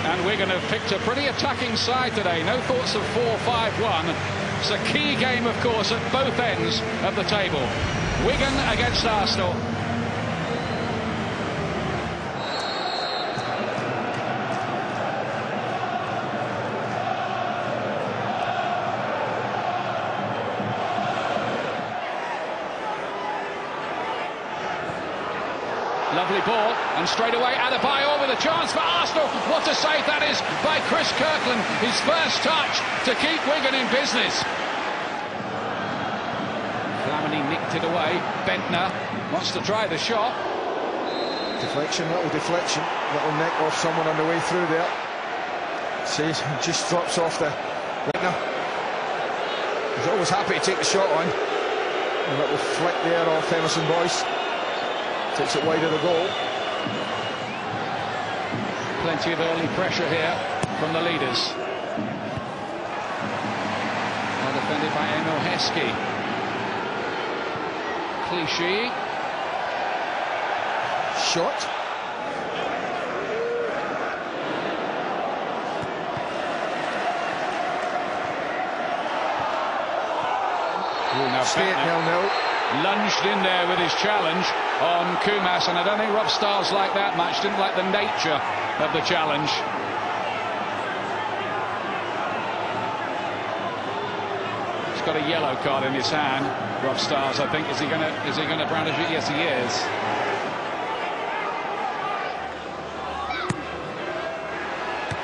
And Wigan have picked a pretty attacking side today. No thoughts of 4-5-1. It's a key game, of course, at both ends of the table. Wigan against Arsenal. Lovely ball, and straight away Adebayor with a chance for Arsenal. What a save that is by Chris Kirkland. His first touch to keep Wigan in business. Flamini nicked it away. Bentner wants to try the shot. Deflection, little deflection. Little neck off someone on the way through there. See, just drops off the Bentner. He's always happy to take the shot on. A little flick there off Emerson Boyce. Takes it wide of the goal. Plenty of early pressure here from the leaders. Well defended by Emil Heskey. Clichy. Shot. Stay at 0-0. Lunged in there with his challenge on Kumas, and I don't think Rob Stiles liked that much, didn't like the nature of the challenge. He's got a yellow card in his hand, Rob Stiles, I think. Is he gonna brandish it? Yes, he is.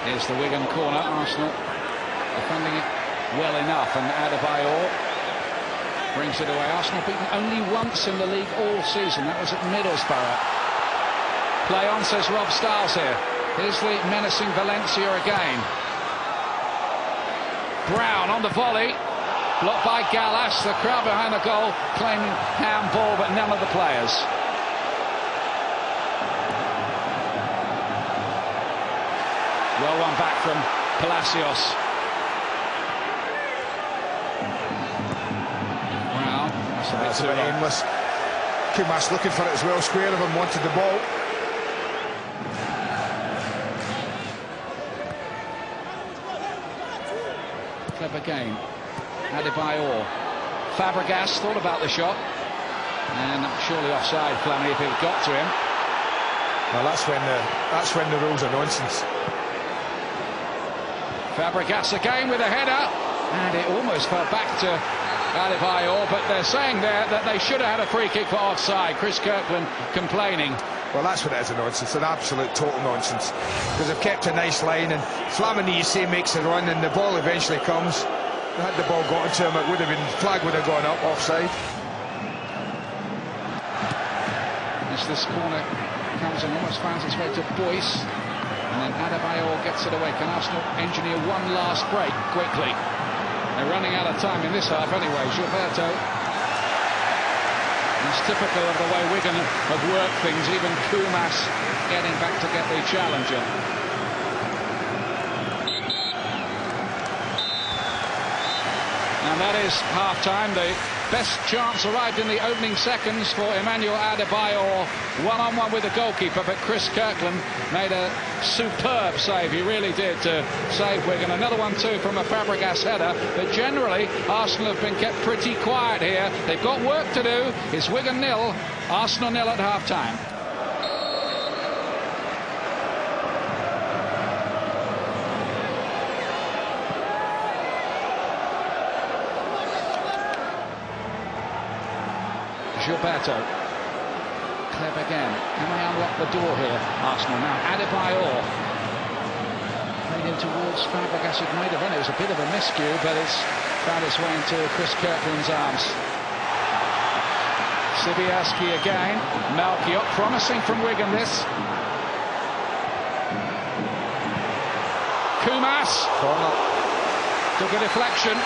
Here's the Wigan corner. Arsenal defending it well enough, and Adebayor brings it away. Arsenal beaten only once in the league all season. That was at Middlesbrough. Play on, says Rob Stiles here. Here's the menacing Valencia again. Brown on the volley. Blocked by Gallas. The crowd behind the goal claiming handball, but none of the players. Well run back from Palacios. That's a bit aimless. Kumas looking for it as well. Square of him wanted the ball. Clever game. Adebayor. Fabregas thought about the shot. And surely offside, Flamini, if it got to him. Well, that's when the rules are nonsense. Fabregas again with a header. And it almost fell back to Adebayor, but they're saying there that they should have had a free kick for offside. Chris Kirkland complaining. Well, that's what it is, a nonsense, an absolute total nonsense. Because they've kept a nice line, and Flamini, you say, makes a run, and the ball eventually comes. Had the ball gotten to him, it would have been, flag would have gone up, offside. As this corner comes and almost finds its way to Boyce, and then Adebayor gets it away. Can Arsenal engineer one last break quickly? They're running out of time in this half anyway. Gilberto. It's typical of the way Wigan have worked things. Even Kumas getting back to get the challenger. And that is half-time. The best chance arrived in the opening seconds for Emmanuel Adebayor. One-on-one with the goalkeeper, but Chris Kirkland made a superb save. He really did to save Wigan. Another one too from a Fabregas header. But generally, Arsenal have been kept pretty quiet here. They've got work to do. It's Wigan 0, Arsenal 0 at half-time. Gilberto. Clever again. Can they unlock the door here? Arsenal now. Adebayor. Played in towards Fabregas. It might have run. It was a bit of a miscue, but it's found its way into Chris Kirkland's arms. Sibiaski again. Malkiot promising from Wigan this. Kumas. Took a deflection.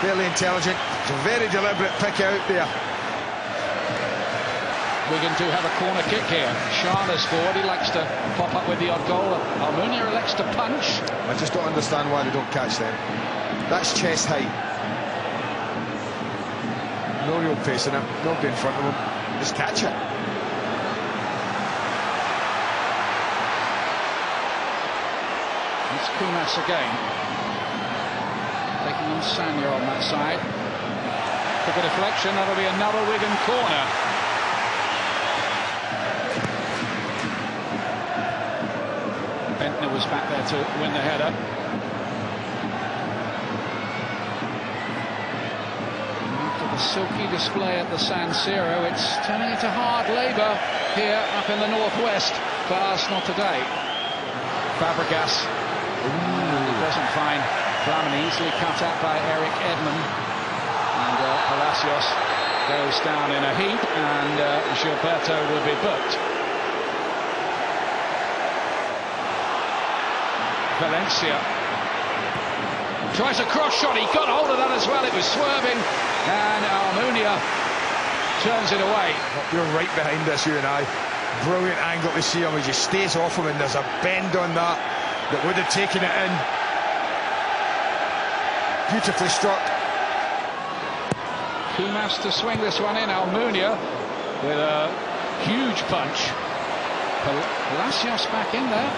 Fairly intelligent. It's a very deliberate pick out there. Wigan do have a corner kick here. Sharna's forward. He likes to pop up with the odd goal. Almunia elects to punch. I just don't understand why they don't catch them. That's chest height. No real pace in him. Nobody in front of him. Just catch it. It's Kumas again. Taking on Sanya on that side. Took a deflection, that'll be another Wigan corner. Bentner was back there to win the header. After the silky display at the San Siro, it's turning into hard labour here up in the northwest for Arsenal today. Fabregas. He doesn't find Flamini, easily cut out by Eric Edmond. And Palacios goes down in a heap, and Gilberto will be booked. Valencia tries a cross shot, he got hold of that as well, it was swerving, and Almunia turns it away. You're right behind us, you and I. Brilliant angle to see him, he just stays off him, and there's a bend on that would have taken it in. Beautifully struck. Kumas to swing this one in, Almunia with a huge punch. Palacios back in there.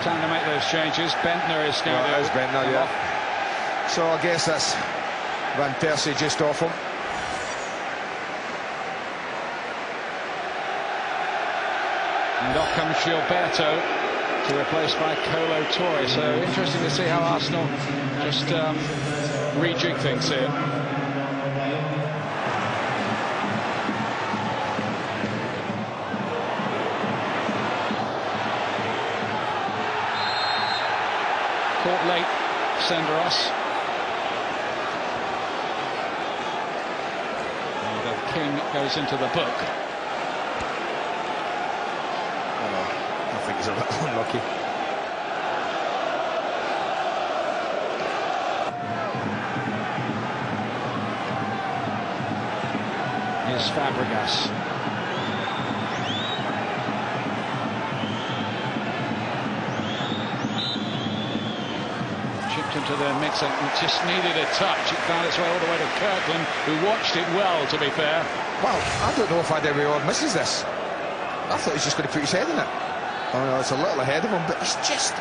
Time to make those changes. Bentner is going to... Bentner, yeah. So I guess that's Van Persie just off him. And off comes Gilberto to replace by Colo Torre. So interesting to see how Arsenal just rejig things here. Caught late, Senderos. And the King goes into the book. I think he's a little unlucky. Here's Fabregas. Chipped into the mix and just needed a touch. It found its way all the way to Kirkland, who watched it well, to be fair. Well, I don't know if Adebayor misses this. I thought he was just going to put his head in it. Oh no, it's a little ahead of him, but it's just...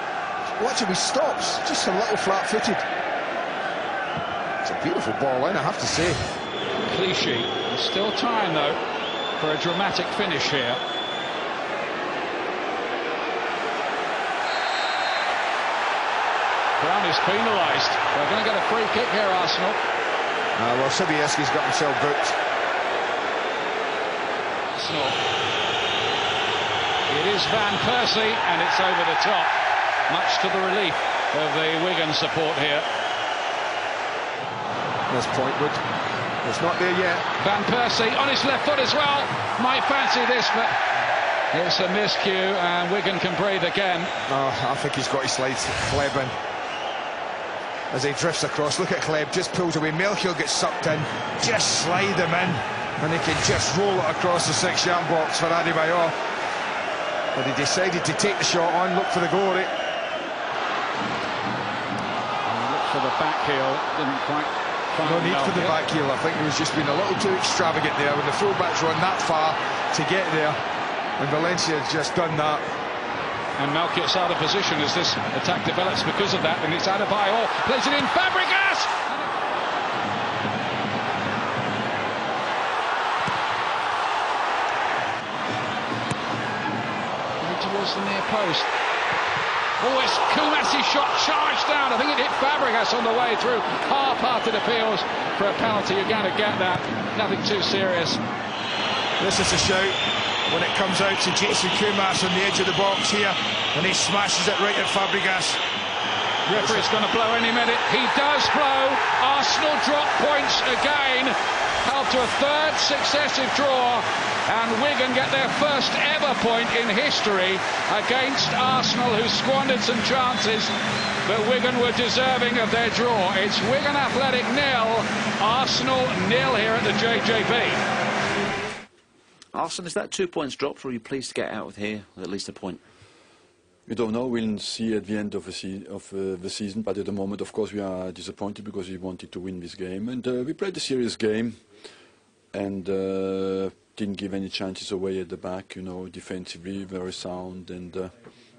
Watch him, he stops. Just a little flat-footed. It's a beautiful ball in, I have to say. Clichy. There's still time, though, for a dramatic finish here. Brown is penalised. They're going to get a free kick here, Arsenal. Well, Sobieski's got himself booked. Arsenal. It is Van Persie, and it's over the top, much to the relief of the Wigan support here. There's Pointwood. It's not there yet. Van Persie on his left foot as well. Might fancy this, but it's a miscue, and Wigan can breathe again. Oh, I think he's got his slide Kleb in. As he drifts across, look at Kleb, just pulls away. Melchior gets sucked in, just slide him in, and he can just roll it across the 6-yard box for Adebayor. But he decided to take the shot on, look for the goalie. Look for the back heel, didn't quite find no need for the back heel. I think he was just being a little too extravagant there when the fullbacks run that far to get there. And Valencia has just done that. And Melchior's out of position as this attack develops because of that, and it's Adebayor, plays it in, Fabregas! Towards the near post. Oh, it's Kumas' shot charged down. I think it hit Fabregas on the way through. Half-hearted appeals for a penalty. You're going to get that. Nothing too serious. This is a shout when it comes out to Jason Kumas on the edge of the box here, and he smashes it right at Fabregas. Referee's going to blow any minute. He does blow. Arsenal drop points again, held to a third successive draw, and Wigan get their first ever point in history against Arsenal, who squandered some chances, but Wigan were deserving of their draw. It's Wigan Athletic 0, Arsenal 0 here at the JJB. Arsenal, is that 2 points dropped, or are you pleased to get out of here with at least a point? We don't know. We'll see at the end of the season. But at the moment, of course, we are disappointed because we wanted to win this game. And we played a serious game and didn't give any chances away at the back. You know, defensively, very sound. And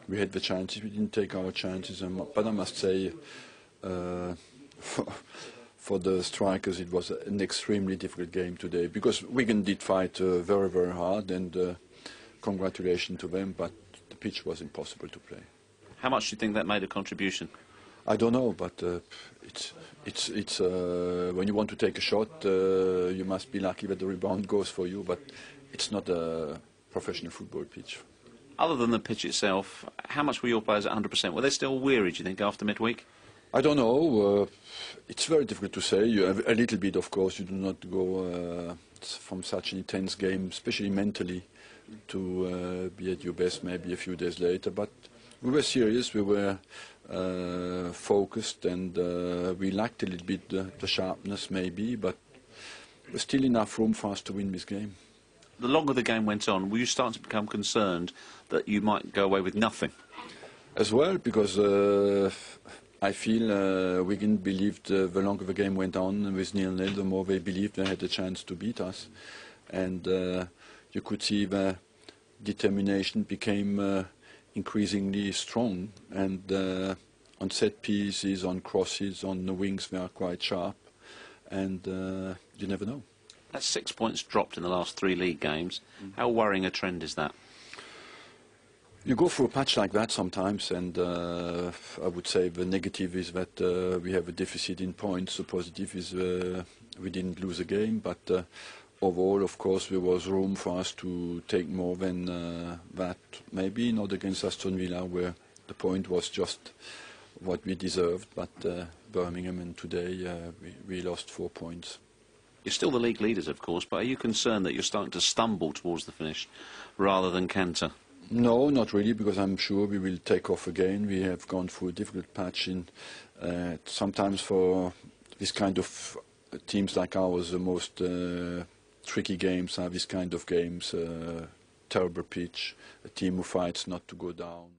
We had the chances, we didn't take our chances, but I must say, for the strikers it was an extremely difficult game today, because Wigan did fight very, very hard, and congratulations to them, but the pitch was impossible to play. How much do you think that made a contribution? I don't know, but it's when you want to take a shot, you must be lucky that the rebound goes for you, but it's not a professional football pitch. Other than the pitch itself, how much were your players at 100%? Were they still weary, do you think, after midweek? I don't know. It's very difficult to say. You have a little bit, of course. You do not go from such an intense game, especially mentally, to be at your best maybe a few days later. But we were serious. We were focused, and we lacked a little bit the sharpness maybe, but there's still enough room for us to win this game. The longer the game went on, were you starting to become concerned that you might go away with nothing? As well, because I feel Wigan believed the longer the game went on with 0-0, the more they believed they had a chance to beat us. And you could see the determination became increasingly strong. And on set pieces, on crosses, on the wings, they are quite sharp. And you never know. That's 6 points dropped in the last 3 league games. How worrying a trend is that? You go through a patch like that sometimes, and I would say the negative is that we have a deficit in points. The positive is we didn't lose a game, but overall, of course, there was room for us to take more than that. Maybe not against Aston Villa, where the point was just what we deserved, but Birmingham, and today we lost 4 points. You're still the league leaders, of course, but are you concerned that you're starting to stumble towards the finish rather than canter? No, not really, because I'm sure we will take off again. We have gone through a difficult patch. Sometimes for this kind of teams like ours, the most tricky games are this kind of games, terrible pitch, a team who fights not to go down.